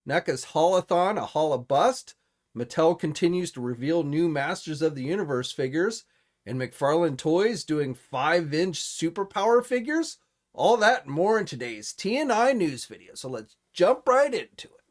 NECA's Haul-A-Thon, a Haul a Bust. Mattel continues to reveal new Masters of the Universe figures. And McFarlane Toys doing 5-inch superpower figures. All that and more in today's TNInews video. So let's jump right into it.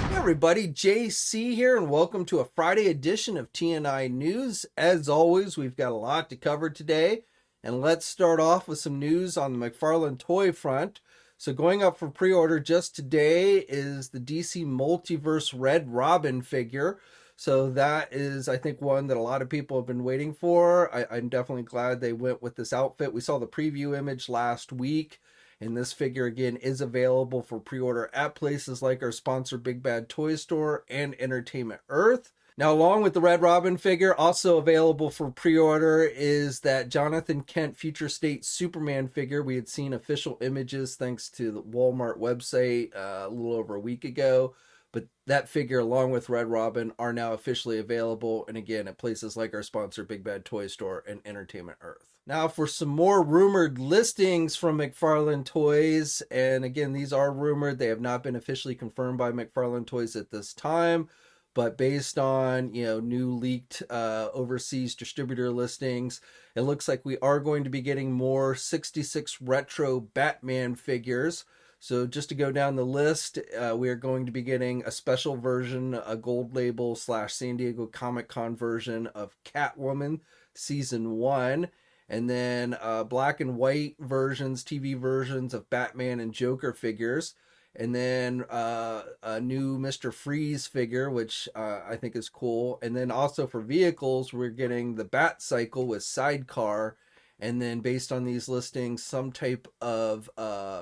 Hey everybody, JC here, and welcome to a Friday edition of TNInews. As always, we've got a lot to cover today. And let's start off with some news on the McFarlane toy front. So going up for pre-order just today is the DC Multiverse Red Robin figure. So that is, I think, one that a lot of people have been waiting for. I'm definitely glad they went with this outfit. We saw the preview image last week, and this figure, again, is available for pre-order at places like our sponsor Big Bad Toy Store and Entertainment Earth. Now, along with the Red Robin figure, also available for pre-order is that Jonathan Kent Future State Superman figure. We had seen official images thanks to the Walmart website a little over a week ago. But that figure, along with Red Robin, are now officially available. And again, at places like our sponsor, Big Bad Toy Store and Entertainment Earth. Now, for some more rumored listings from McFarlane Toys. And again, these are rumored. They have not been officially confirmed by McFarlane Toys at this time. But based on, new leaked overseas distributor listings, it looks like we are going to be getting more 66 retro Batman figures. So just to go down the list, we are going to be getting a special version, a gold label / San Diego Comic-Con version of Catwoman Season 1. And then black and white versions, TV versions of Batman and Joker figures. And then a new Mr. Freeze figure, which I think is cool. And then also for vehicles, we're getting the Bat Cycle with Sidecar. And then based on these listings, some type of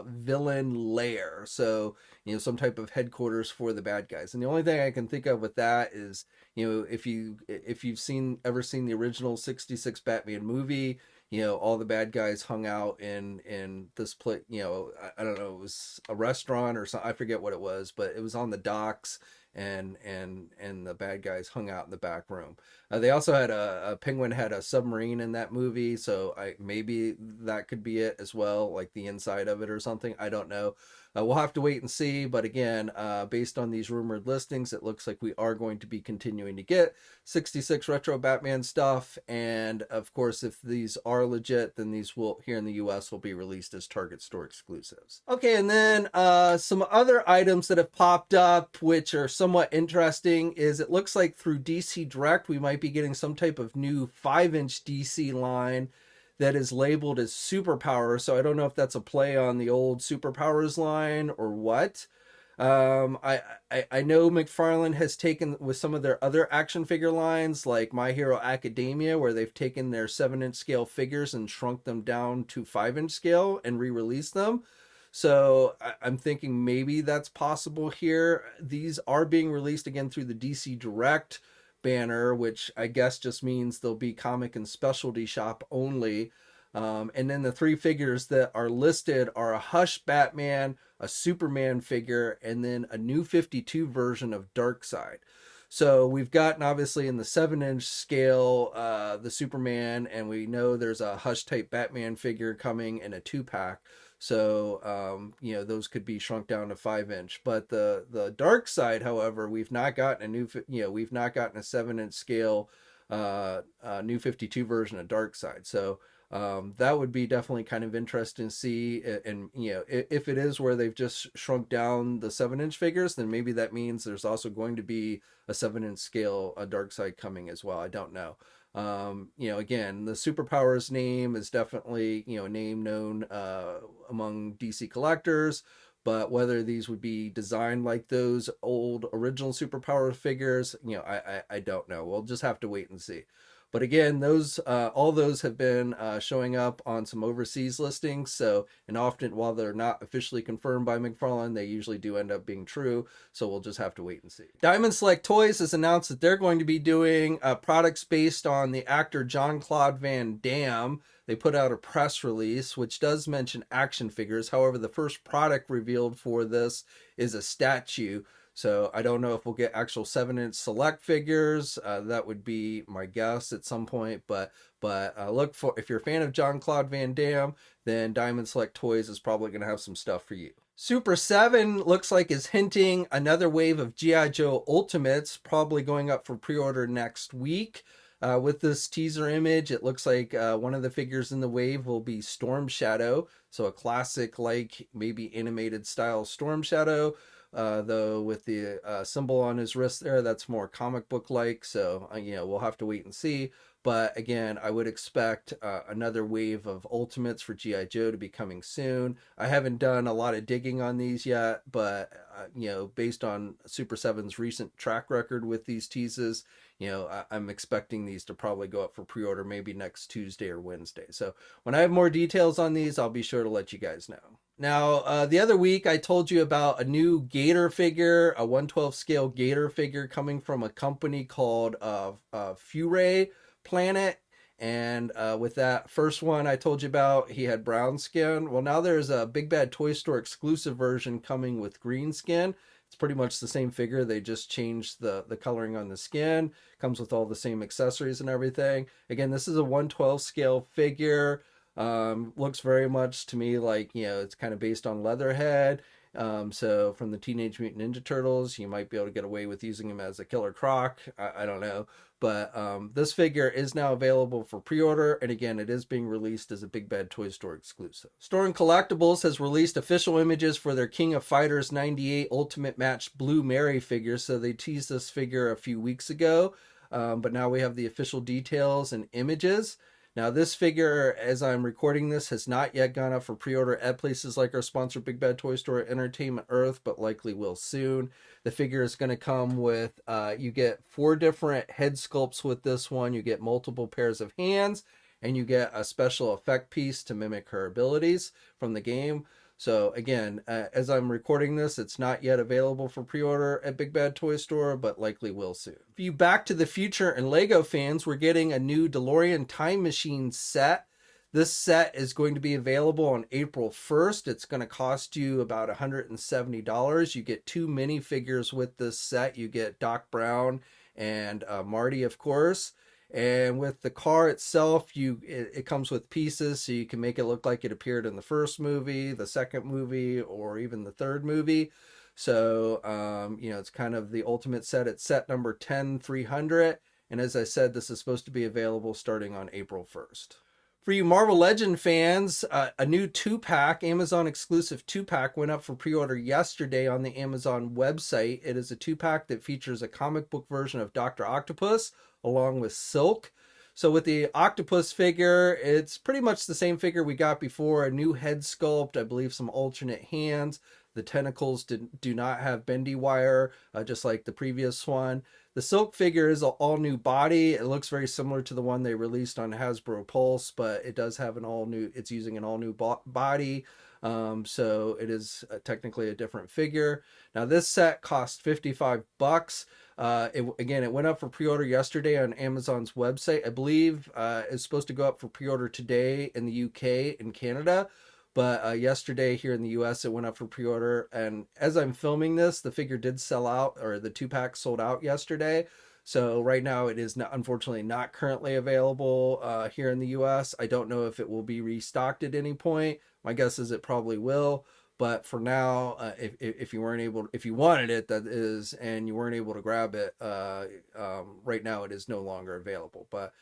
villain lair. So, some type of headquarters for the bad guys. And the only thing I can think of with that is, if you've ever seen the original 66 Batman movie, all the bad guys hung out in this place, I don't know, it was a restaurant or something, I forget what it was, but it was on the docks, and the bad guys hung out in the back room. They also had a Penguin had a submarine in that movie, so maybe that could be it as well, like the inside of it or something. I don't know. We'll have to wait and see, but again, based on these rumored listings, it looks like we are going to be continuing to get 66 retro Batman stuff, and of course, if these are legit, then these will, here in the US, will be released as Target store exclusives. Okay, and then some other items that have popped up, which are somewhat interesting, is it looks like through DC Direct, we might be getting some type of new 5-inch DC line that is labeled as Superpower. So I don't know if that's a play on the old Superpowers line or what. I know McFarlane has taken with some of their other action figure lines like My Hero Academia, where they've taken their 7-inch scale figures and shrunk them down to 5-inch scale and re-released them. So I'm thinking maybe that's possible here. These are being released again through the DC Direct banner, which I guess just means they'll be comic and specialty shop only. And then the 3 figures that are listed are a Hush Batman, a Superman figure, and then a new 52 version of Darkseid. So we've gotten, obviously, in the 7-inch scale, the Superman, and we know there's a Hush type Batman figure coming in a 2-pack. So, those could be shrunk down to 5-inch. But the Darkseid, however, we've not gotten a 7-inch scale new 52 version of Darkseid. So that would be definitely kind of interesting to see. And if it is where they've just shrunk down the 7-inch figures, then maybe that means there's also going to be a 7-inch scale Darkseid coming as well. I don't know. Again, the Superpowers name is definitely, a name known among DC collectors, but whether these would be designed like those old original Superpower figures, I don't know. We'll just have to wait and see. But again, those all those have been showing up on some overseas listings. So, and often, while they're not officially confirmed by McFarlane, they usually do end up being true. So we'll just have to wait and see. Diamond Select Toys has announced that they're going to be doing products based on the actor Jean-Claude Van Damme. They put out a press release, which does mention action figures. However, the first product revealed for this is a statue. So I don't know if we'll get actual 7-inch select figures. That would be my guess at some point. But look for, if you're a fan of Jean-Claude Van Damme, then Diamond Select Toys is probably going to have some stuff for you. Super 7 looks like is hinting another wave of G.I. Joe Ultimates, probably going up for pre-order next week. With this teaser image, it looks like one of the figures in the wave will be Storm Shadow. So a classic, like maybe animated style Storm Shadow. Though with the symbol on his wrist there, that's more comic book like. So, we'll have to wait and see. But again, I would expect another wave of Ultimates for G.I. Joe to be coming soon. I haven't done a lot of digging on these yet, but, based on Super 7's recent track record with these teases, I'm expecting these to probably go up for pre-order maybe next Tuesday or Wednesday. So when I have more details on these, I'll be sure to let you guys know. Now, the other week I told you about a new Gator figure, a 1/12 scale Gator figure coming from a company called FuRay Planet. And with that first one I told you about, he had brown skin. Well, now there's a Big Bad Toy Store exclusive version coming with green skin. It's pretty much the same figure. They just changed the coloring on the skin. Comes with all the same accessories and everything. Again, this is a 1/12 scale figure. Looks very much to me like, it's kind of based on Leatherhead. So from the Teenage Mutant Ninja Turtles, you might be able to get away with using him as a Killer Croc. I don't know. But this figure is now available for pre-order. And again, it is being released as a Big Bad Toy Store exclusive. Store & Collectibles has released official images for their King of Fighters 98 Ultimate Match Blue Mary figure. So they teased this figure a few weeks ago. But now we have the official details and images. Now, this figure, as I'm recording this, has not yet gone up for pre-order at places like our sponsor, Big Bad Toy Store, Entertainment Earth, but likely will soon. The figure is going to come with, you get 4 different head sculpts with this one. You get multiple pairs of hands, and you get a special effect piece to mimic her abilities from the game. So again, as I'm recording this, it's not yet available for pre-order at Big Bad Toy Store, but likely will soon. For you Back to the Future and Lego fans, we're getting a new DeLorean Time Machine set. This set is going to be available on April 1st. It's going to cost you about $170. You get 2 minifigures with this set. You get Doc Brown and Marty, of course. And with the car itself, it comes with pieces, so you can make it look like it appeared in the first movie, the second movie, or even the third movie. So, it's kind of the ultimate set. It's set number 10300. And as I said, this is supposed to be available starting on April 1st. For you Marvel Legend fans, a new 2-pack, Amazon exclusive 2-pack went up for pre-order yesterday on the Amazon website. It is a 2-pack that features a comic book version of Dr. Octopus along with Silk. So with the Octopus figure, it's pretty much the same figure we got before, a new head sculpt, I believe some alternate hands. The tentacles do not have bendy wire, just like the previous one. The Silk figure is an all-new body. It looks very similar to the one they released on Hasbro Pulse, but it does have it's using an all-new body. So it is technically a different figure. Now this set cost $55. It went up for pre-order yesterday on Amazon's website. I believe it's supposed to go up for pre-order today in the UK and Canada. But yesterday here in the US, it went up for pre-order. And as I'm filming this, the figure did sell out, or the 2-pack sold out yesterday. So right now it is unfortunately not currently available here in the US. I don't know if it will be restocked at any point. My guess is it probably will. But for now, if you wanted it, that is, and you weren't able to grab it, right now it is no longer available. But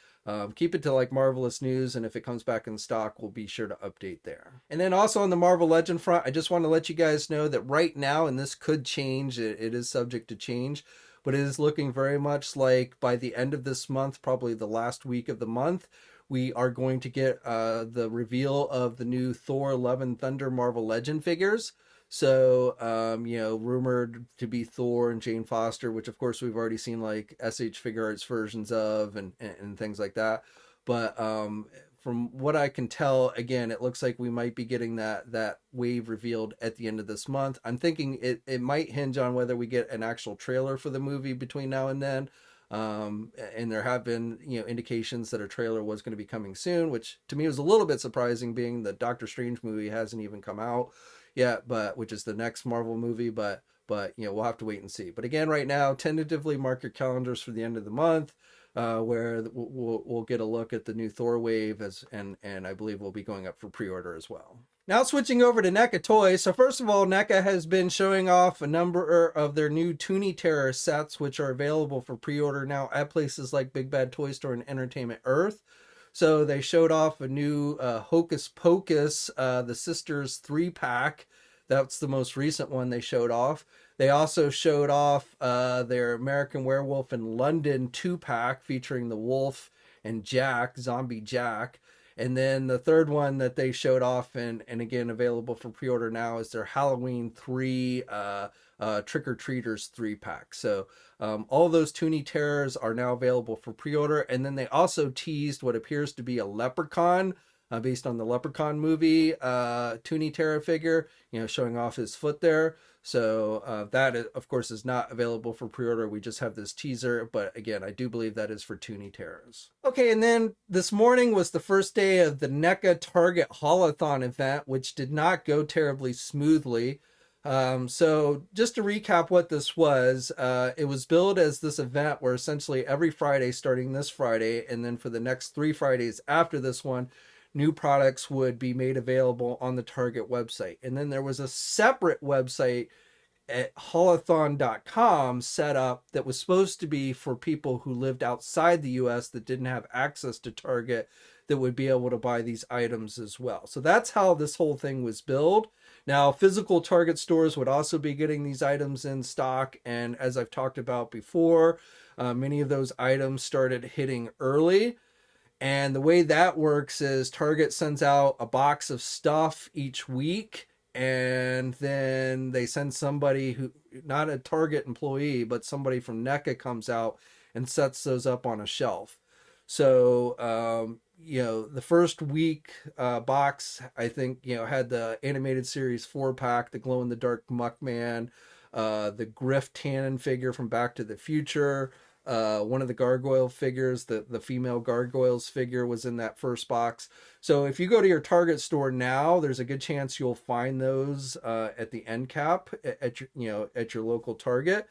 keep it to like Marvelous News, and if it comes back in stock, we'll be sure to update there. And then also on the Marvel Legend front, I just want to let you guys know that right now, and this could change, it is subject to change, but it is looking very much like by the end of this month, probably the last week of the month, we are going to get the reveal of the new Thor Love and Thunder Marvel Legend figures. So, rumored to be Thor and Jane Foster, which of course we've already seen like SH Figure Arts versions of and things like that. But from what I can tell, again, it looks like we might be getting that wave revealed at the end of this month. I'm thinking it might hinge on whether we get an actual trailer for the movie between now and then. And there have been, indications that a trailer was going to be coming soon, which to me was a little bit surprising, being the Doctor Strange movie hasn't even come out yet, which is the next Marvel movie. But but we'll have to wait and see. But again, right now, tentatively mark your calendars for the end of the month, where we'll get a look at the new Thor wave, and I believe we'll be going up for pre-order as well. Now switching over to NECA Toys. So first of all, NECA has been showing off a number of their new Toony Terror sets, which are available for pre-order now at places like Big Bad Toy Store and Entertainment Earth. So they showed off a new Hocus Pocus, the Sisters 3-pack. That's the most recent one they showed off. They also showed off their American Werewolf in London 2-pack featuring the Wolf and Jack, Zombie Jack. And then the third one that they showed off, and again available for pre-order now, is their Halloween 3 Trick-or-Treaters 3-pack. So all those Toony Terrors are now available for pre-order. And then they also teased what appears to be a Leprechaun, based on the Leprechaun movie, Toony Terror figure, showing off his foot there. So that, of course, is not available for pre-order. We just have this teaser, but again, I do believe that is for Toony Terrors. Okay, and then this morning was the first day of the NECA Target Haul-A-Thon event, which did not go terribly smoothly. So just to recap what this was, it was billed as this event where essentially every Friday, starting this Friday, and then for the next 3 Fridays after this one, new products would be made available on the Target website. And then there was a separate website at haulathon.com set up that was supposed to be for people who lived outside the US that didn't have access to Target, that would be able to buy these items as well. So that's how this whole thing was billed. Now, physical Target stores would also be getting these items in stock. And as I've talked about before, many of those items started hitting early. And the way that works is Target sends out a box of stuff each week, and then they send somebody who, not a Target employee, but somebody from NECA comes out and sets those up on a shelf. So, the first week box, I think, had the animated series 4-pack, the glow-in-the-dark Muckman, the Griff Tannen figure from Back to the Future, one of the gargoyle figures, the female gargoyles figure was in that first box. So if you go to your Target store now, there's a good chance you'll find those at the end cap at your local Target.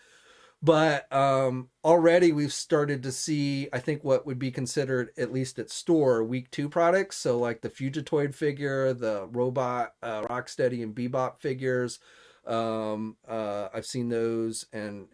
But already we've started to see, I think, what would be considered, at least at store, week 2 products. So like the Fugitoid figure, the robot Rocksteady and Bebop figures. I've seen those, and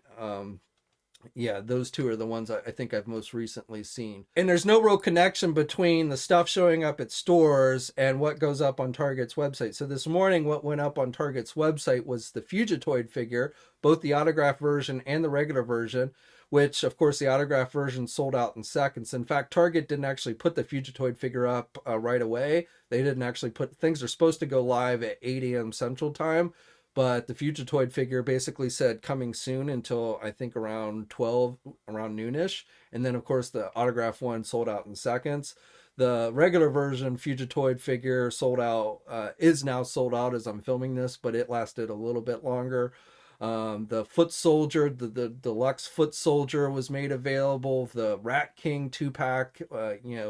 yeah, those 2 are the ones I think I've most recently seen. And there's no real connection between the stuff showing up at stores and what goes up on Target's website. So this morning, what went up on Target's website was the Fugitoid figure, both the autograph version and the regular version, which, of course, the autograph version sold out in seconds. In fact, Target didn't actually put the Fugitoid figure up right away. They didn't actually things are supposed to go live at 8 a.m. Central Time. But the Fugitoid figure basically said coming soon until I think around noonish. And then, of course, the autograph one sold out in seconds. The regular version Fugitoid figure sold out, is now sold out as I'm filming this, but it lasted a little bit longer. The Foot Soldier, the deluxe Foot Soldier was made available. The Rat King 2-pack,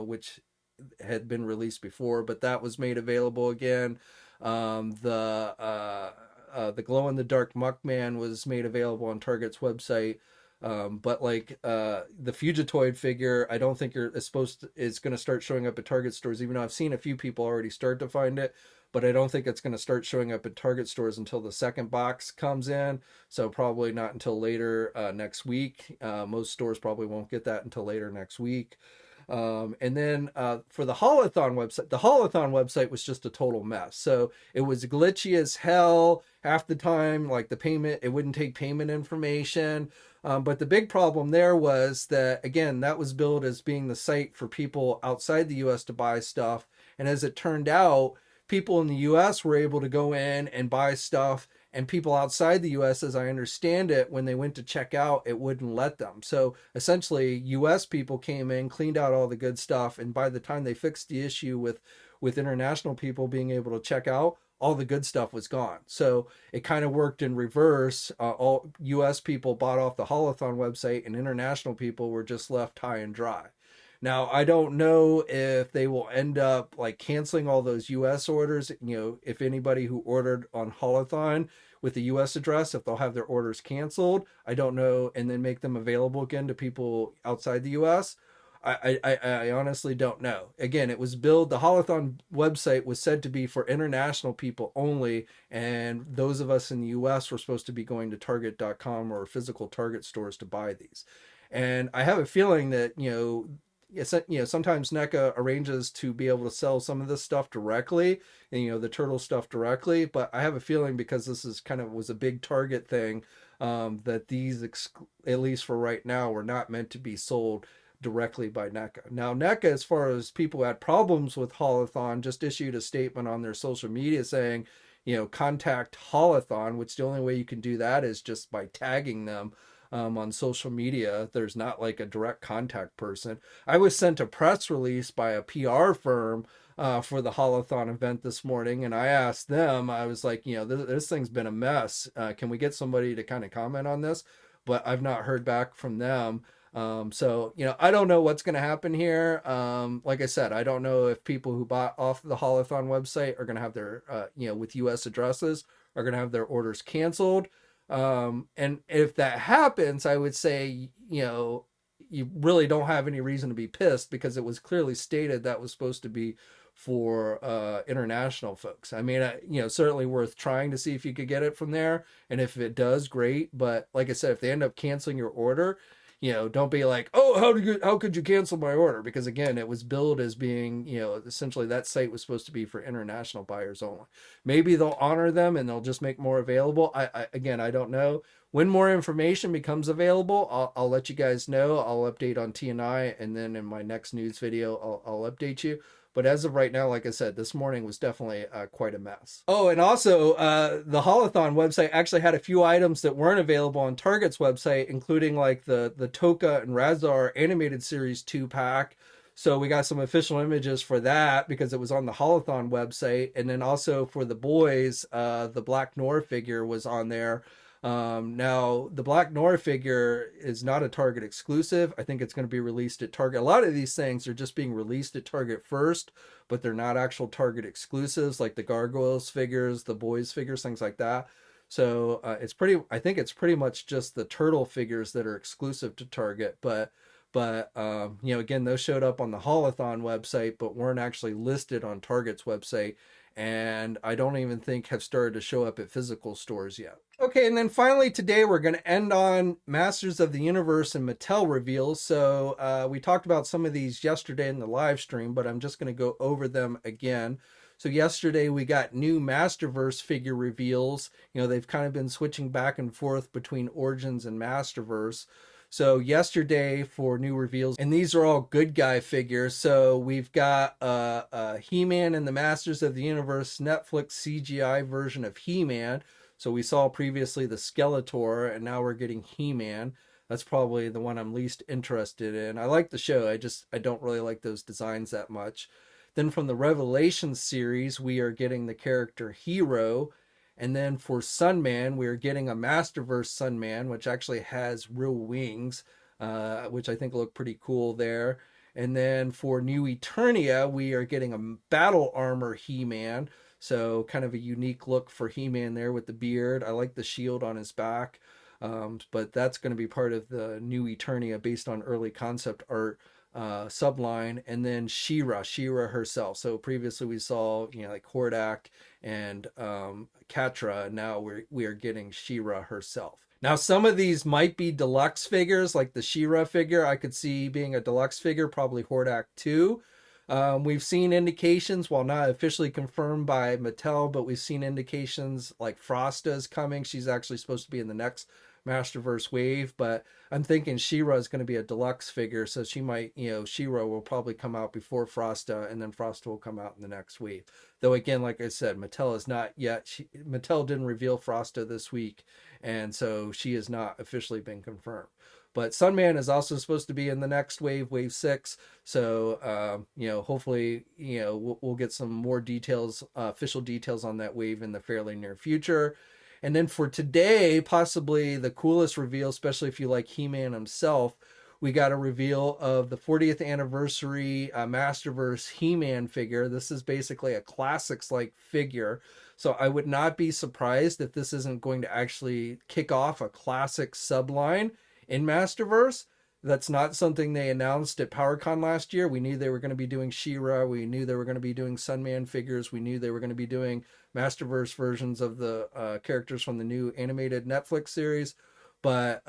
which had been released before, but that was made available again. The glow-in-the-dark Muckman was made available on Target's website. But like the Fugitoid figure, I don't think it's going to start showing up at Target stores, even though I've seen a few people already start to find it. But I don't think it's going to start showing up at Target stores until the second box comes in. So probably not until later next week. Most stores probably won't get that until later next week. And then for the Haul-A-Thon website was just a total mess. So it was glitchy as hell half the time. Like the payment, it wouldn't take payment information. But the big problem there was that, again, that was billed as being the site for people outside the US to buy stuff. And as it turned out, people in the US were able to go in and buy stuff, and people outside the US, as I understand it, when they went to check out, it wouldn't let them. So essentially, US people came in, cleaned out all the good stuff, and by the time they fixed the issue with international people being able to check out, all the good stuff was gone. So it kind of worked in reverse. All US people bought off the Haul-A-Thon website, and international people were just left high and dry. Now, I don't know if they will end up like canceling all those US orders. If anybody who ordered on Haul-A-Thon with the US address, if they'll have their orders canceled. I don't know, and then make them available again to people outside the US. I honestly don't know. Again, it was billed, the Haul-A-Thon website was said to be for international people only, and those of us in the US were supposed to be going to Target.com or physical Target stores to buy these. And I have a feeling that, sometimes NECA arranges to be able to sell some of this stuff directly, and the turtle stuff directly. But I have a feeling, because this is kind of was a big Target thing, that these, at least for right now, were not meant to be sold directly by NECA. Now, NECA, as far as people who had problems with Haul-A-Thon, just issued a statement on their social media saying, contact Haul-A-Thon, which the only way you can do that is just by tagging them on social media. There's not like a direct contact person. I was sent a press release by a PR firm for the Haul-A-Thon event this morning, and I asked them, I was like, this thing's been a mess. Can we get somebody to kind of comment on this? But I've not heard back from them. So, I don't know what's going to happen here. Like I said, I don't know if people who bought off the Haul-A-Thon website are going to have their, with US addresses, are going to have their orders canceled. And if that happens, I would say, you really don't have any reason to be pissed, because it was clearly stated that was supposed to be for international folks. I mean, certainly worth trying to see if you could get it from there. And if it does, great. But like I said, if they end up canceling your order, don't be like, oh, how could you cancel my order? Because again, it was billed as being, essentially that site was supposed to be for international buyers only. Maybe they'll honor them and they'll just make more available. I don't know. When more information becomes available, I'll let you guys know. I'll update on TNI, and then in my next news video, I'll update you. But as of right now, like I said, this morning was definitely quite a mess. Oh, and also the Haul-A-Thon website actually had a few items that weren't available on Target's website, including like the Toka and Razar animated series 2-pack. So we got some official images for that because it was on the Haul-A-Thon website. And then also for the boys, the Black Noir figure was on there. Now, the Black Noir figure is not a Target exclusive. I think it's going to be released at Target. A lot of these things are just being released at Target first, but they're not actual Target exclusives, like the Gargoyles figures, the boys figures, things like that. So I think it's pretty much just the turtle figures that are exclusive to Target. But again, those showed up on the Haul-A-Thon website, but weren't actually listed on Target's website. And I don't even think have started to show up at physical stores yet. Okay, and then finally today we're going to end on Masters of the Universe and Mattel reveals. So we talked about some of these yesterday in the live stream, but I'm just going to go over them again. So yesterday we got new Masterverse figure reveals. They've kind of been switching back and forth between Origins and Masterverse. So yesterday for new reveals, and these are all good guy figures. So we've got He-Man and the Masters of the Universe Netflix CGI version of He-Man. So we saw previously the Skeletor, and now we're getting He-Man. That's probably the one I'm least interested in. I like the show. I don't really like those designs that much. Then from the Revelations series, we are getting the character Hero. And then for Sunman, we're getting a Masterverse Sunman, which actually has real wings, which I think look pretty cool there. And then for New Eternia, we are getting a Battle Armor He-Man. So kind of a unique look for He-Man there with the beard. I like the shield on his back. But that's going to be part of the New Eternia based on early concept art subline. And then She-Ra herself. So previously we saw, like Hordak and Catra. Now we are getting She-Ra herself. Now some of these might be deluxe figures, like the She-Ra figure I could see being a deluxe figure, probably Hordak too. We've seen indications, while not officially confirmed by Mattel, but we've seen indications like Frosta is coming. She's actually supposed to be in the next Masterverse wave, but I'm thinking She-Ra is going to be a deluxe figure, so she might, She-Ra will probably come out before Frosta, and then Frosta will come out in the next wave. Though again, like I said, Mattel is not yet, Mattel didn't reveal Frosta this week, and so she has not officially been confirmed. But Sunman is also supposed to be in the next wave, wave 6. So, hopefully, we'll get some more details, official details on that wave in the fairly near future. And then for today, possibly the coolest reveal, especially if you like He-Man himself, we got a reveal of the 40th anniversary Masterverse He-Man figure. This is basically a classics-like figure. So I would not be surprised if this isn't going to actually kick off a classic subline in Masterverse. That's not something they announced at PowerCon last year. We knew they were going to be doing She-Ra. We knew they were going to be doing Sunman figures. We knew they were going to be doing Masterverse versions of the characters from the new animated Netflix series. But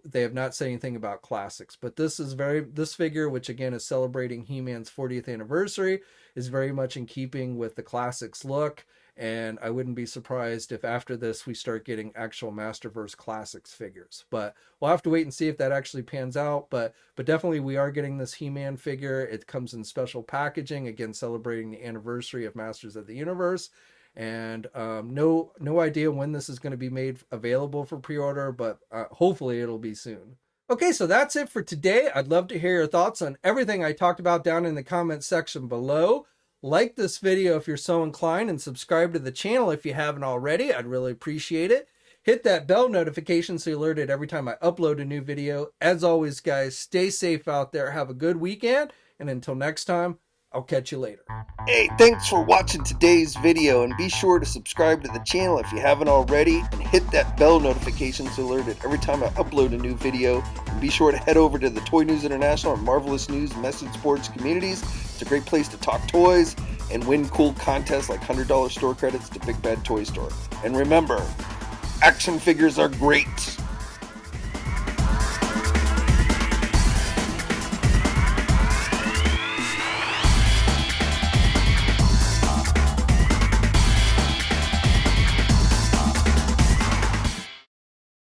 they have not said anything about classics. But this figure, which again is celebrating He-Man's 40th anniversary, is very much in keeping with the classics look. And I wouldn't be surprised if after this we start getting actual Masterverse Classics figures. But we'll have to wait and see if that actually pans out. But definitely we are getting this He-Man figure. It comes in special packaging, again celebrating the anniversary of Masters of the Universe. And no idea when this is going to be made available for pre-order, but hopefully it'll be soon. Okay, so that's it for today. I'd love to hear your thoughts on everything I talked about down in the comments section below. Like this video if you're so inclined, and subscribe to the channel if you haven't already. I'd really appreciate it. Hit that bell notification so you're alerted every time I upload a new video. As always, guys, stay safe out there. Have a good weekend. And until next time, I'll catch you later. Hey, thanks for watching today's video, and be sure to subscribe to the channel if you haven't already, and hit that bell notification so you're alerted every time I upload a new video. And be sure to head over to the Toy News International and Marvelous News Message Boards communities. It's a great place to talk toys and win cool contests like $100 store credits to Big Bad Toy Store. And remember, action figures are great.